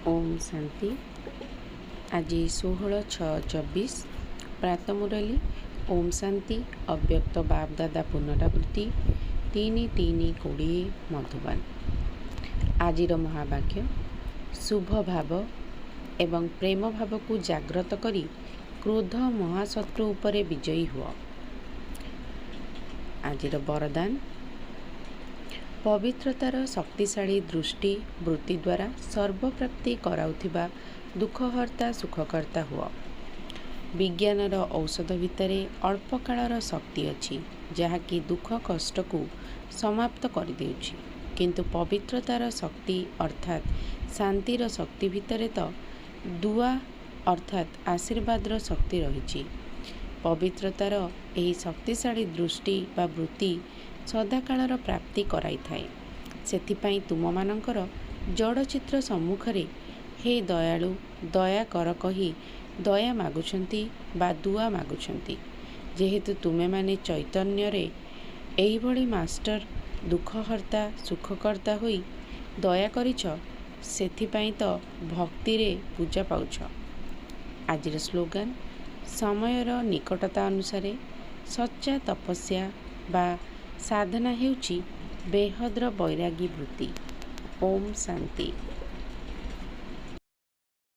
ओम शांति। आज 16/6/24 प्रातः मुरली। ओम शांति। अव्यक्त बाप दादा पुनरावृत्ति 3/3/20 मधुबन। आजिर महावाक्य शुभ भाव एवं प्रेम भाव को जाग्रत करी क्रोध महाशत्रु उपरे विजयी हुआ। आजिर वरदान पवित्रतार शक्तिशाली दृष्टि वृत्ति द्वारा सर्वप्राप्ति कराउथिबा दुखहर्ता सुखकर्ता हुआ। विज्ञानर औषध भितर अल्प कालर शक्ति अच्छी जहाँकि दुख कष्ट को समाप्त कर देउछि, किंतु पवित्रतार शक्ति अर्थात शांतिर शक्ति भितर तो दुआ अर्थात आशीर्वादर शक्ति रही। पवित्रतार एही शक्तिशाली दृष्टि बा वृत्ति सदाकालर प्राप्ति कराई थाए। सेथिपाई तुम मानकर जड़ चित्र सम्मुखरे हे दयालु दया कर कही दया मागुछंती बा दुआ मागुछंती। जेहेतु तुमे माने चैतन्य रे एही भली मास्टर दुखहर्ता सुखकर्ता होई दया करिछ, सेथिपाई तो भक्ति रे पूजा पाउछ। आजिर स्लोगान समयर निकटता अनुसारे सच्चा तपस्या बा साधना हेउची बेहद्र बैरागी वृत्ति। ओम शांति।